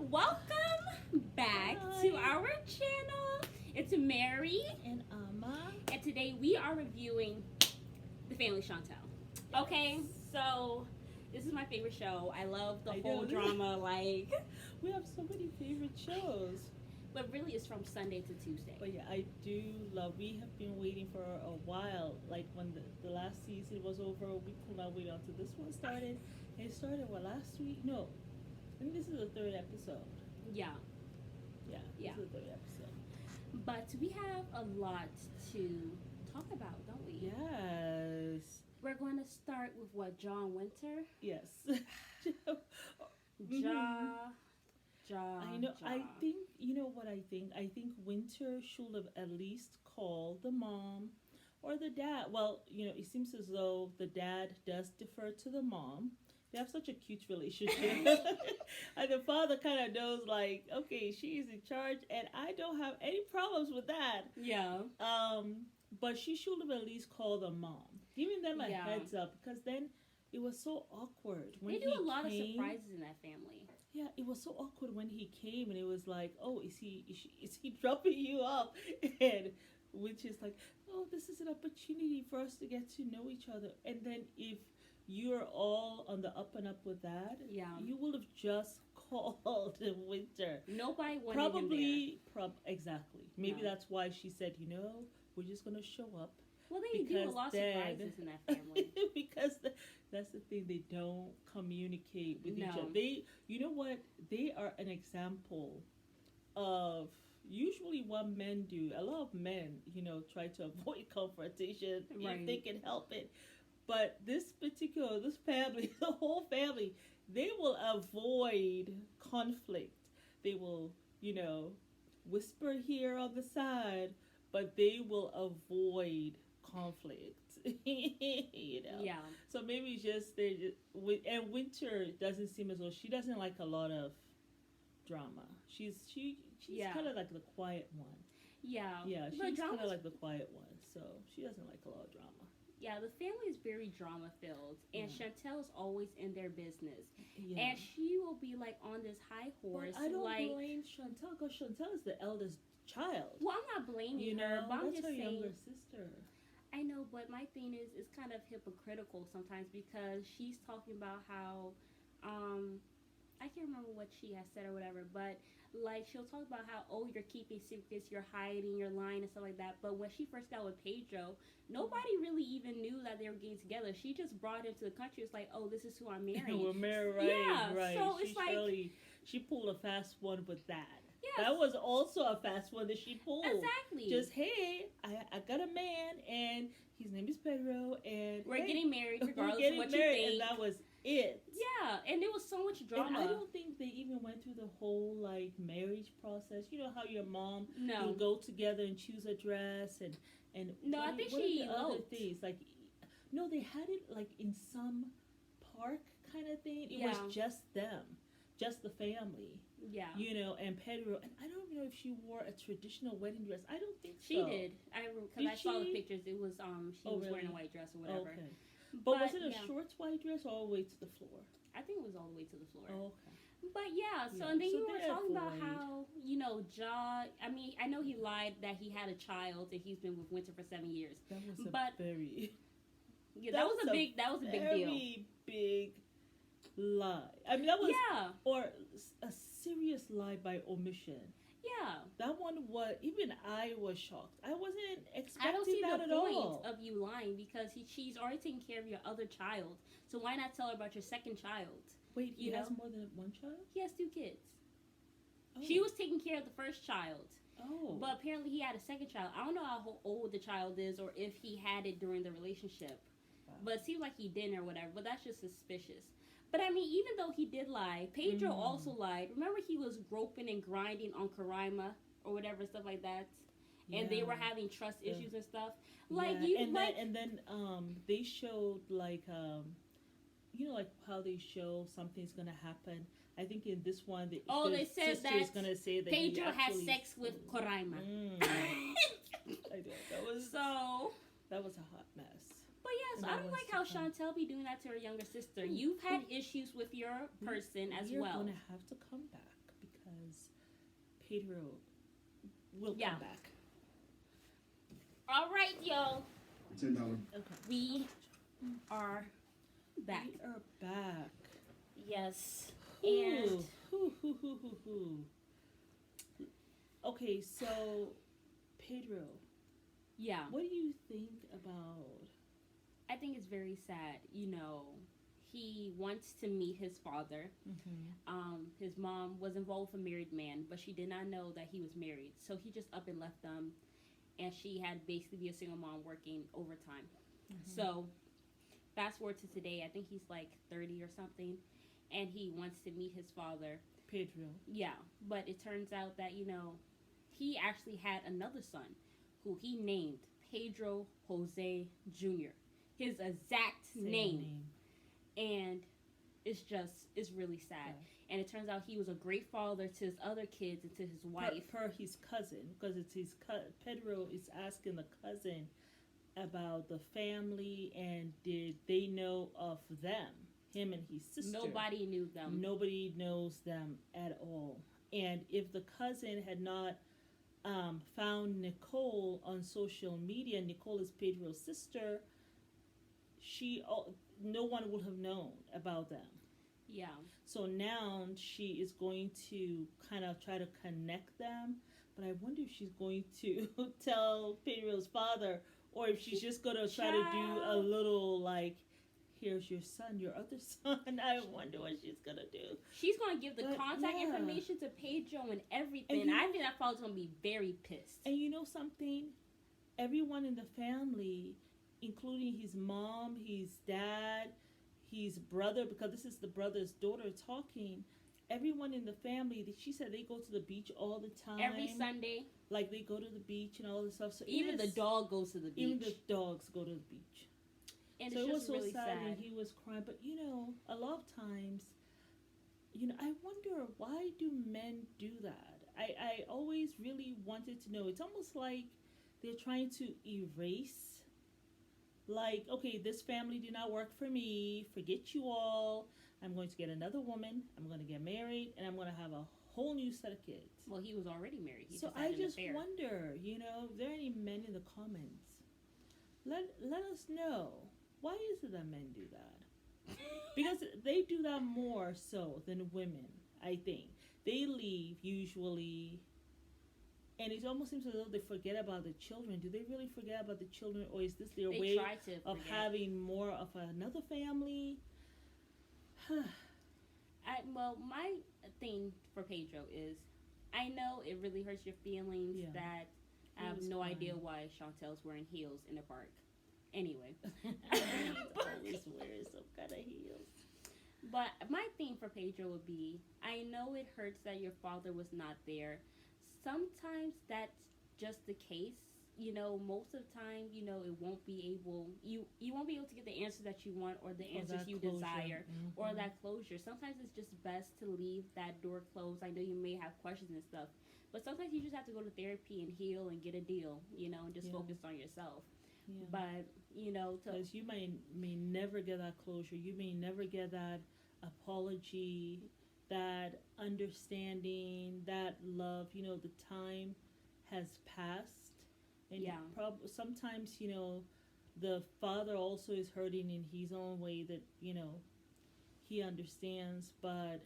Welcome back Hi. to our channel. It's Mary, And Amma. and today we are reviewing The Family Chantel. Okay, so this is my favorite show. I love the whole know. drama, like, We have so many favorite shows. but really it's from Sunday to Tuesday. But yeah, I do love. We have been waiting for a while. Like when the last season was over, we could not wait until this one started. It started last week? No, I think this is the third episode. Yeah, Yeah, Yeah. This is the third episode. but we have a lot to talk about, don't we? Yes. We're going to start with what, John Winter? Yes. I know. Ja. I think you know what I think. I think Winter should have at least called the mom or the dad. Well, it seems as though the dad does defer to the mom. They have such a cute relationship, and the father kind of knows, like, okay, she's in charge, and I don't have any problems with that. Yeah. But she should have at least called the mom, giving them a Yeah. heads up, because then it was so awkward when They do he a lot of came. surprises in that family. Yeah, it was so awkward when he came, and it was like, oh, is he dropping you off? And which is like, oh, this is an opportunity for us to get to know each other. And then if you're all on the up and up with that, Yeah. you will have just called in Winter. Nobody wanted Probably, exactly. Maybe No. that's why she said, we're just gonna show up. Well, they do a Because lot of then- surprises in that family. Because that's the thing, they don't communicate with each No. other. You know what, they are an example of usually what men do. A lot of men try to avoid confrontation Right. if they can help it, but this family, the whole family, they will avoid conflict. They will whisper here on the side, but they will avoid conflict. Yeah. So maybe it's just and Winter doesn't seem as though she doesn't like a lot of drama. She's Yeah. kind of like the quiet one. Yeah. Yeah, But she's kind drama's- of like the quiet one. So she doesn't like a lot of drama. Yeah, the family is very drama filled, and Yeah. Chantel's always in their business, Yeah. and she will be like on this high horse. But I don't like, blame Chantel, because Chantel is the eldest child. well, I'm not blaming You her, know, but I'm that's just her saying. younger sister. I know, but my thing is, it's kind of hypocritical sometimes because she's talking about how, I can't remember what she has said or whatever, but like she'll talk about how, oh, you're keeping secrets, you're hiding, you're lying and stuff like that. But when she first got with Pedro, nobody really even knew that they were getting together. She just brought him to the country. It's like, oh, this is who I'm marrying. We're married, right? Yeah, right. so it's like- she pulled a fast one with that. Yes. That was also a fast one that she pulled. Exactly. Just, hey, I got a man, and his name is Pedro, and we're hey, getting married regardless we're getting of what married, you think. and that was it. Yeah, and there was so much drama. And I don't think they even went through the whole marriage process. You know how your mom No. will go together and choose a dress and No, I think she are the other eloped. things no, they had it in some park kind of thing. It Yeah. was just them, just the family. Yeah. And Pedro, and I don't know if she wore a traditional wedding dress. I don't think She so. did. Because Did I saw the she? pictures. It was she Oh, was wearing a really? white dress or whatever. Okay. But was it a yeah, short white dress all the way to the floor? I think it was all the way to the floor. Oh, okay. But yeah, so Yeah, and then so you were they talking about avoid. how I mean, I know he lied that he had a child and he's been with Winter for 7 years. That was But- very Yeah, that was a big deal. very big lie. I mean, that was Yeah, or a serious lie by omission. yeah. That one was, even I was shocked. I wasn't expecting I don't see that the at point all. of you lying because she's already taking care of your other child. So why not tell her about your second child? Wait, he you has know? more than one child? He has 2 kids. Oh. She was taking care of the first child. Oh. But apparently he had a second child. I don't know how old the child is or if he had it during the relationship. Wow. But it seems like he didn't or whatever. But that's just suspicious. But I mean, even though he did lie, Pedro also lied. Remember he was groping and grinding on Karima or whatever, stuff like that? And they were Yeah. having trust Yeah. issues and stuff. Yeah, Like, you and like... then they showed like how they show something's gonna happen. I think in this one the they said sister is that gonna say that he Pedro has actually- sex with Karima. I know So... that was a hot mess. But yes, And I that don't was like how so fun. Chantel be doing that to her younger sister. You've had issues with your person as You're well. gonna have to come back Pedro will Yeah. come back. All right, y'all. $10. Okay. We are back. We are back. Yes. Ooh. And Okay, so Pedro, yeah, what do you think about? I think it's very sad. He wants to meet his father. His mom was involved with a married man, but she did not know that he was married. So he just up and left them, and she had basically be a single mom working overtime. So fast forward to today, I think he's like 30 or something, and he wants to meet his father. Pedro. Yeah, but it turns out that, he actually had another son who he named Pedro Jose Jr., his exact Same name. And it's really sad. Right. And it turns out he was a great father to his other kids and to his wife. Per his cousin, because it's his Pedro is asking the cousin about the family and did they know of them, him and his sister. Nobody knew them. Nobody knows them at all. And if the cousin had not found Nicole on social media, Nicole is Pedro's sister, no one would have known about them. Yeah. So now she is going to kind of try to connect them, but I wonder if she's going to tell Pedro's father, or if she's just going to try to do a little like, here's your son, your other son. I wonder what she's going to do. She's going to give the contact information to Pedro and everything. And I think that father's going to be very pissed. And you know something? Everyone in the family, including his mom, his dad, his brother, because this is the brother's daughter talking, everyone in the family, she said they go to the beach all the time. Every Sunday. Like they go to the beach and all this stuff. So even the dog goes to the beach. Even the dogs go to the beach. And so it's it was just so really sad, sad. and he was crying. But a lot of times, I wonder, why do men do that? I always really wanted to know. It's almost like they're trying to erase. Like, okay, this family did not work for me. Forget you all. I'm going to get another woman. I'm going to get married, and I'm going to have a whole new set of kids. Well, he was already married. He So just had I an just affair. wonder, if there are any men in the comments, let us know. Why is it that men do that? Because they do that more so than women, I think. They leave usually, and it almost seems as though they forget about the children. Do they really forget about the children, or is this their way of having more of another family? Well, my thing for Pedro is, I know it really hurts your feelings that I have no idea why Chantel's wearing heels in the park. Anyway. He's always wearing some kind of heels. But my thing for Pedro would be, I know it hurts that your father was not there. Sometimes that's just the case. Most of the time, it won't be able, you won't be able to get the answer that you want, or the answers you desire, or that closure. Sometimes it's just best to leave that door closed. I know you may have questions and stuff, but sometimes you just have to go to therapy and heal and get a deal, and just focus on yourself. Yeah. But, because you may never get that closure. You may never get that apology, that understanding, that love. The time has passed. And sometimes, the father also is hurting in his own way that, he understands, but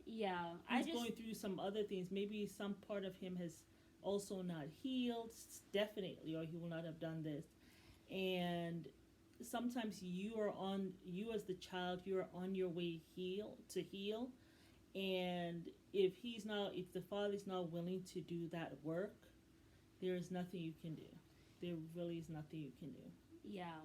he's going through some other things. Maybe some part of him has also not healed, definitely, or he will not have done this. And sometimes you as the child, you're on your way to heal. And if the father's not willing to do that work, there is nothing you can do. There really is nothing you can do. Yeah.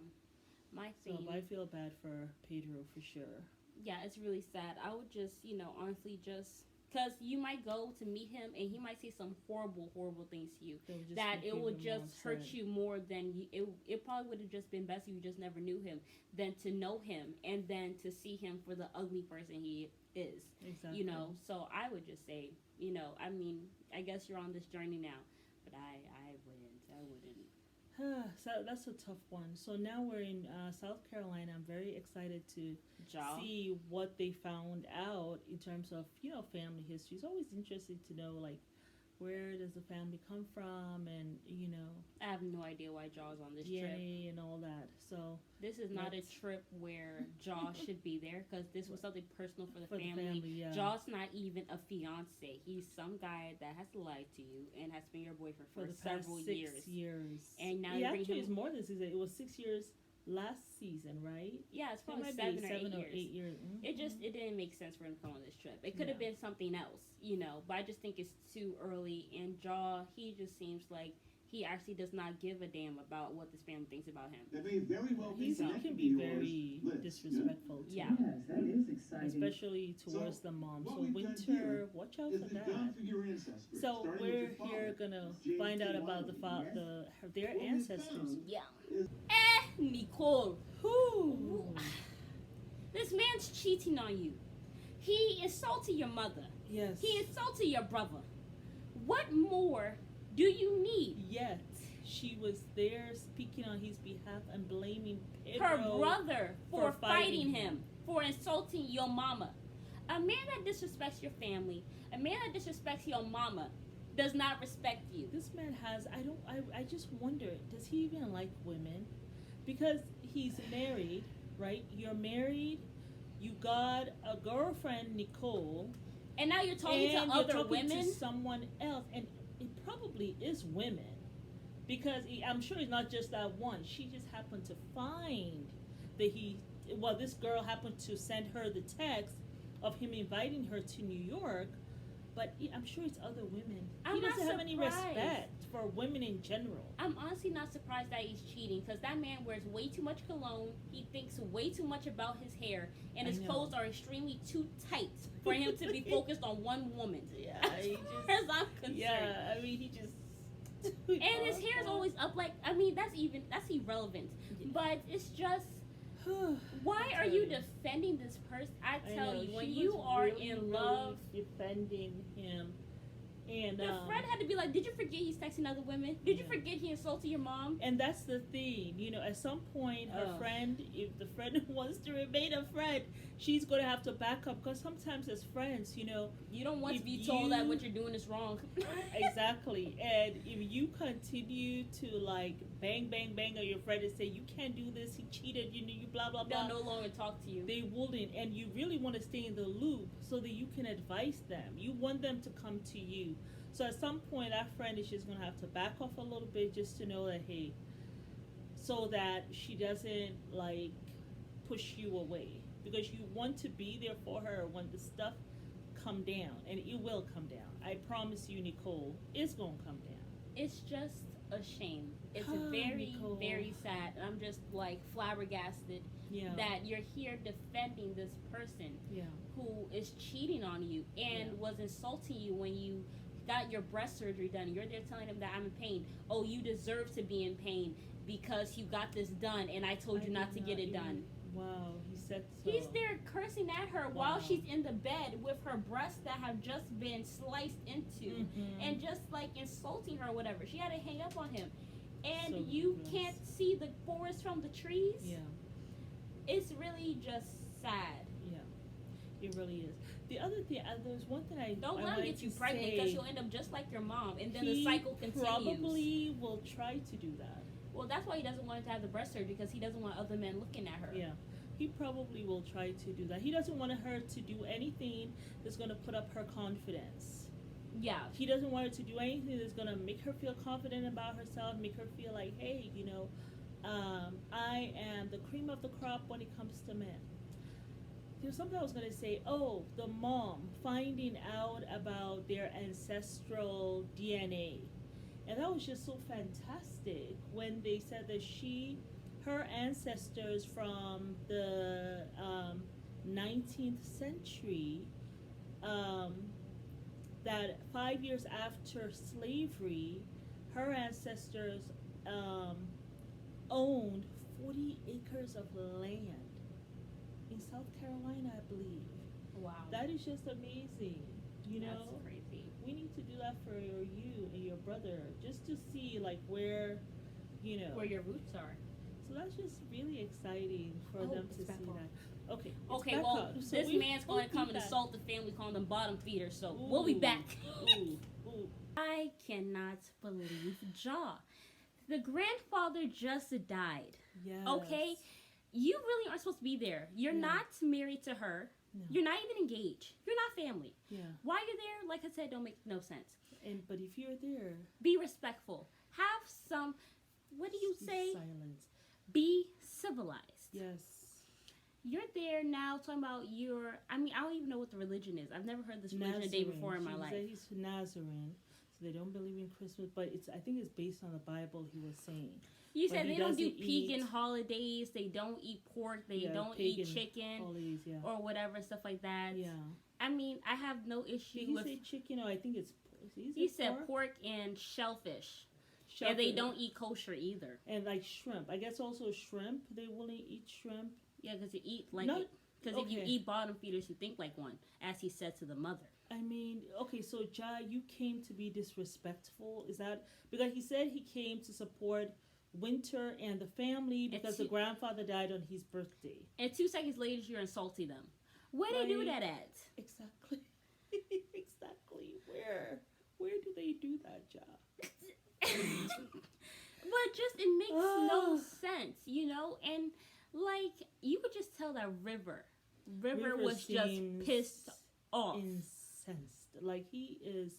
My thing. So I feel bad for Pedro for sure. Yeah, it's really sad. I would just, honestly because you might go to meet him and he might say some horrible, horrible things to you. That it would just hurt you more than it probably would have just been best if you just never knew him than to know him and then to see him for the ugly person he is. Exactly. So I would just say, I guess you're on this journey now. But I wouldn't. So that's a tough one. So now we're in South Carolina. I'm very excited to see what they found out in terms of family history. It's always interesting to know, like, where does the family come from, and I have no idea why Jaw's on this trip. DNA and all that. So This is not a trip where Jaw should be there because this was something personal for the family. yeah. Jaw's not even a fiance. He's some guy that has lied to you and has been your boyfriend for the several past 6 years. And now he you bring actually him. is more than 6 years. It was 6 years last season, right? Yeah, it's It probably might seven, be or 7 8 or years. 8 years. Mm-hmm. It didn't make sense for him to come on this trip. It could have been something else, but I just think it's too early. And Jaw, he just seems like he actually does not give a damn about what this family thinks about him. That may very well be He connected can to be yours. very Liz, disrespectful too. Yeah. Yes, that is exciting. Especially towards So, the mom. what So we've done Winter, here watch out Is for we've that. gone through your ancestry, So starting with we're your father, here gonna James find out T. about the Wiley. their What we ancestors. found Yeah. is- Nicole. Who? This man's cheating on you. He insulted your mother. Yes. He insulted your brother. What more do you need? Yet she was there speaking on his behalf and blaming Her Pedro brother for for fighting fighting him, for insulting your mama. A man that disrespects your family, a man that disrespects your mama, does not respect you. This man has. I just wonder. Does he even like women? Because he's married, right? You're married. You got a girlfriend, Nicole. And now you're talking and to you're other talking women. to someone else, and it probably is women, because I'm sure it's not just that one. She just happened to find that this girl happened to send her the text of him inviting her to New York, but I'm sure it's other women. I'm He doesn't not have any surprised. respect for women in general. I'm honestly not surprised that he's cheating because that man wears way too much cologne. He thinks way too much about his hair, and I his know. clothes are extremely too tight for him to be focused on one woman. Yeah, As he far as I'm concerned. Yeah, I mean, he just. And his hair is always up like, I mean, that's irrelevant. Yeah. But it's just, why are you defending this person? I tell know, you, when she you was are really, in really love, defending him, and the friend had to be like, did you forget he's texting other women? Did you Yeah. forget he insulted your mom? and that's the thing, at some point, her friend, if the friend wants to remain a friend, she's going to have to back up, because sometimes as friends, You don't want to If be told that you- what you're doing is wrong. exactly, and if you continue to like bang bang bang on your friend and say you can't do this, he cheated, you blah blah blah, They'll no longer talk to you. they wouldn't, and you really want to stay in the loop so that you can advise them. You want them to come to you. So at some point, that friend is just going to have to back off a little bit just to know that, hey, so that she doesn't like push you away, because you want to be there for her when the stuff come down, and it will come down. I promise you, Nicole, it's going to come down. It's just a shame. It's Oh, very, Nicole. very sad. I'm just like flabbergasted Yeah. that you're here defending this person Yeah. who is cheating on you and Yeah. was insulting you when you got your breast surgery done. You're there telling him that I'm in pain. Oh, you deserve to be in pain because you got this done and I told you not to get it done. Wow, he said so. He's there cursing at her while Wow. she's in the bed with her breasts that have just been sliced into Mhm. and just like insulting her or whatever. She had to hang up on him. And So you gross. can't see the forest from the trees. Yeah. It's really just sad. Yeah, it really is. The other thing, there's one thing I Don't I let him wanted get you to pregnant because say. you'll end up just like your mom, and then He the cycle continues. probably will try to do that. Well, that's why he doesn't want to have the breast surgery because he doesn't want other men looking at her. Yeah, he probably will try to do that. He doesn't want her to do anything that's going to put up her confidence. Yeah. He doesn't want her to do anything that's going to make her feel confident about herself, make her feel like, hey, I am the cream of the crop when it comes to men. There's something I was going to say. Oh, the mom finding out about their ancestral DNA. And that was just so fantastic when they said that her ancestors from the 19th century, that 5 years after slavery, her ancestors owned 40 acres of land in South Carolina, I believe. Wow. That is just amazing. That's crazy. We need to do that for you and your brother, just to see like where Where your roots are. So that's just really exciting for them to it's back see on. that. Okay. it's Okay, back well, up. So this we- man's going to we'll come be and back. assault the family, calling them bottom feeders, so we'll be Ooh. back. Ooh, ooh. I cannot believe Ja. The grandfather just died. Yes. Okay? You really aren't supposed to be there. You're Yeah. not married to her. No. You're not even engaged. You're not family. Yeah. Why you're there, like I said, don't make no sense. But if you're there, Be respectful. Have some, what do you say? silence. Be civilized. Yes. You're there now talking about I don't even know what the religion is. I've never heard this religion a day before in my life. He's Nazarene, so they don't believe in Christmas, but I think it's based on the Bible, he was saying. You But said he they don't do doesn't pagan eat- holidays, they don't eat pork, they don't eat pagan chicken holidays, yeah. or whatever, stuff like that. Yeah. I mean, I have no issue Did he with. say chicken? Or I think it's. He said pork and shellfish. Shellfish. And they don't eat kosher either. And like shrimp. I guess also shrimp. They wouldn't eat shrimp. Yeah, because you eat like Not- it. Because if you okay. eat bottom feeders, you think like one, as he said to the mother. I mean, okay, so you came to be disrespectful. Is that because he said he came to support Winter and the family because the grandfather died on his birthday? And 2 seconds later, you're insulting them. Where they do that at? Exactly. Exactly. Where do they do that job? But just it makes no sense, you know. And like you could just tell that River was just seems pissed off. incensed. Like he is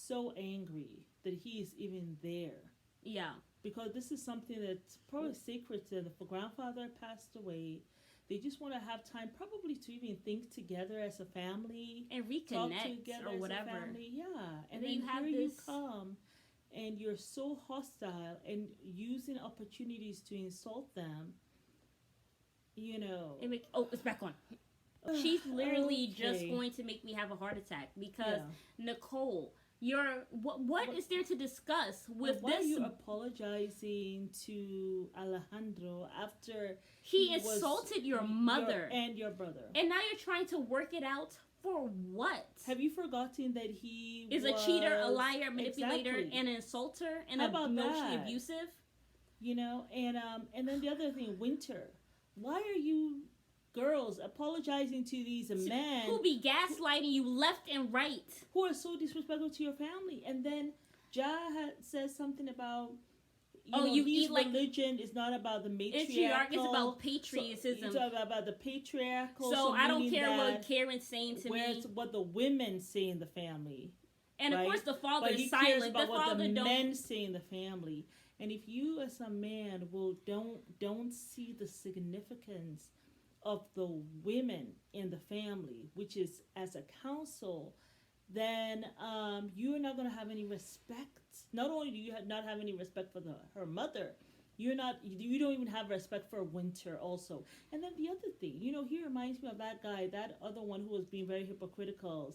so angry that he is even there. Yeah. Because this is something that's probably sacred to them. If a grandfather passed away, they just want to have time probably to even think together as a family. And Talk reconnect together or as whatever. a family. Yeah. And then then you have here you this- come and you're so hostile and using opportunities to insult them. You know. It's back on. She's literally just Okay. going to make me have a heart attack because Yeah. Nicole, what is there to discuss with Why this? are you apologizing to Alejandro after He was insulted your mother. and your brother? And now you're trying to work it out for what? Have you forgotten that he Is a cheater, a liar, a manipulator, Exactly. and an insulter, and How about emotionally that? abusive? You know, and then the other thing, Winter. Why are you girls apologizing to these men Who be gaslighting you left and right? who are so disrespectful to your family? And then says something about You his eat like- religion is not about the It's matriarchal. about patriotism. It's about the patriarchal. So I don't meaning care what that Karen's saying to whereas me. what the women say in the family. And of right? course the father But he is cares silent. about The what father the don't. men say in the family. And if you as a man don't see the significance of the women in the family, which is as a counsel, then you're not going to have any respect. Not only do you not have any respect for her mother, you don't even have respect for Winter also. And then the other thing, he reminds me of that guy, that other one who was being very hypocritical,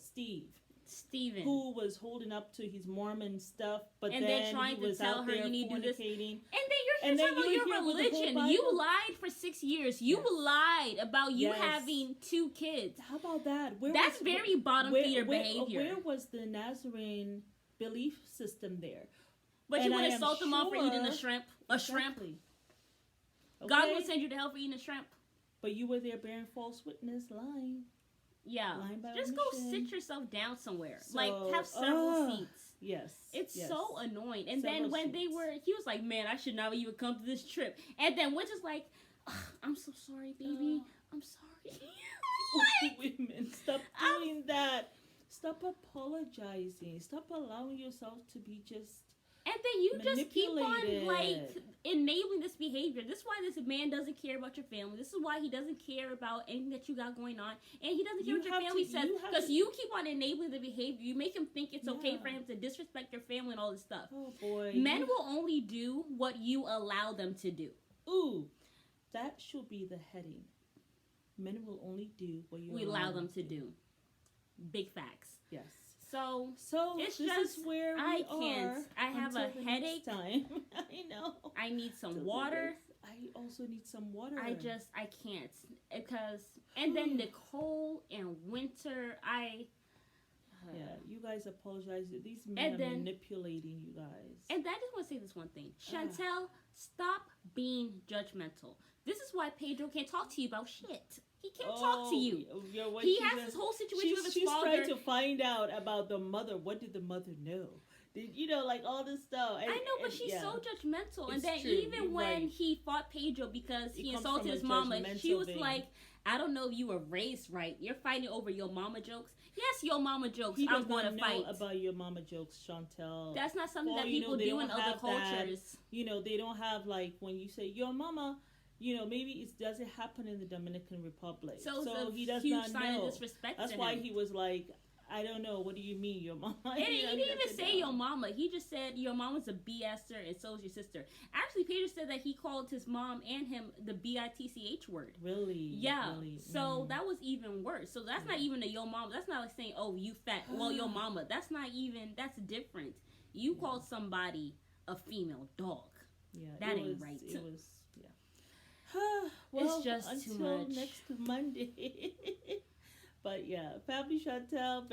Steven. who was holding up to his Mormon stuff, but And then then trying he to was tell out her there you need to do this. fornicating. And then you're And then here talking you're about here your with the whole religion. You Bible. lied for 6 years. You Yes. lied about you Yes. having 2 kids. How about that? That's very bottom feeder behavior. Where was the Nazarene belief system there? But And you I would am insult them all for eating a sure- shrimp. Shrimp. Exactly. God Okay? will send you to hell for eating a shrimp. But you were there bearing false witness, lying. Yeah. Lying by Just go omission. sit yourself down somewhere. So, Like, have several seats. Yes. It's yes. so annoying. And Several then when seats. he was like, man, I should not even come to this trip. And then Winter's like, "Ugh, I'm so sorry, baby. I'm sorry. Women, stop doing that. Stop apologizing. Stop allowing yourself to be just. And then you just keep on, Manipulated. like, enabling this behavior. This is why this man doesn't care about your family. This is why he doesn't care about anything that you got going on. And he doesn't care You what your have family to- says. you have Because to- you keep on enabling the behavior. You make him think it's okay Yeah. for him to disrespect your family and all this stuff. Oh boy. Men will only do what you allow them to do. Ooh, that should be the heading. Men will only do what you We allow them to do. Big facts. Yes. So It's It's this is just- where we I are. can't. I have a until the next headache. Time. I know. I need some Till the water. next- I also need some water. I can't because and then Nicole and Winter Yeah, you guys apologize. These men And are then- manipulating you guys. And I just want to say this one thing. Chantel, stop being judgmental. This is why Pedro can't talk to you about shit. He can't talk to you. He has this whole situation with his she's father. Trying to find out about the mother. What did the mother know? Like all this stuff. I know, but she's so judgmental. And It's then true. even You're when right. he fought Pedro because he comes insulted from a his mama, she judgmental was vein. like, I don't know if you were raised right. You're fighting over your mama jokes. Yes, your mama jokes. He I'm does going not to know fight. about your mama jokes, Chantel. That's not something Well, that you people know, they do in don't other have that. cultures. They don't have like when you say your mama. Maybe it doesn't happen in the Dominican Republic. So it's a he does huge not sign know. of disrespect That's to why him. he was like, I don't know. What do you mean, your mama? And he didn't even say your mama. He just said your mama's a BSer and so is your sister. Actually, Pedro said that he called his mom and him the bitch word. Really? Yeah. Really? So that was even worse. So that's not even a yo mama. That's not like saying, oh, you fat. Well, your mama. That's not even. That's different. You called somebody a female dog. Yeah. That ain't right. It was. Yeah. Well, it's just until too much. next Monday. But yeah, family Chantel.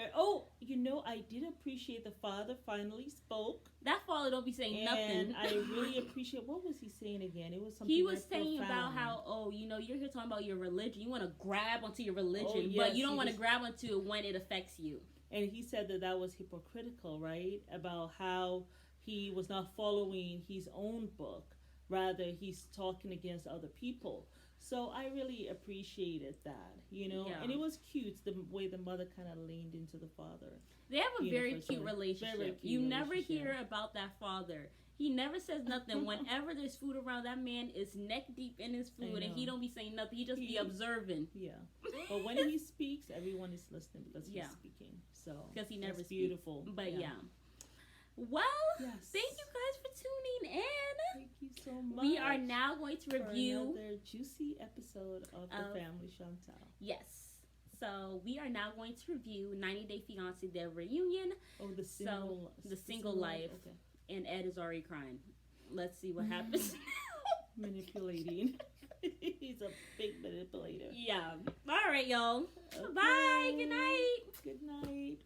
I did appreciate the father finally spoke. That father don't be saying nothing. And I really appreciate, what was he saying again? It was something he was very saying profound. about how, you're here talking about your religion. You want to grab onto your religion, yes, but you don't he want to was- grab onto it when it affects you. And he said that was hypocritical, right? About how he was not following his own book. Rather, he's talking against other people. So I really appreciated that, Yeah. And it was cute, the way the mother kind of leaned into the father. They have a very for cute sure. relationship. Very cute You never relationship. hear about that father. He never says nothing. Whenever there's food around, that man is neck deep in his food, and he know. don't be saying nothing. He just be He- observing. Yeah. But when he speaks, everyone is listening because he's Yeah. speaking. So Because he never that's speaks. beautiful. But yeah. Well, Yes. thank you guys for tuning in. Thank you so much. We are now going to for review. another juicy episode of The Family Chantel. Yes. So we are now going to review 90 Day Fiancé, their reunion, Oh, the single, the single life. Okay. and Ed is already crying. Let's see what happens. Manipulating. He's a big manipulator. Yeah. All right, y'all. Okay. Bye. Good night. Good night.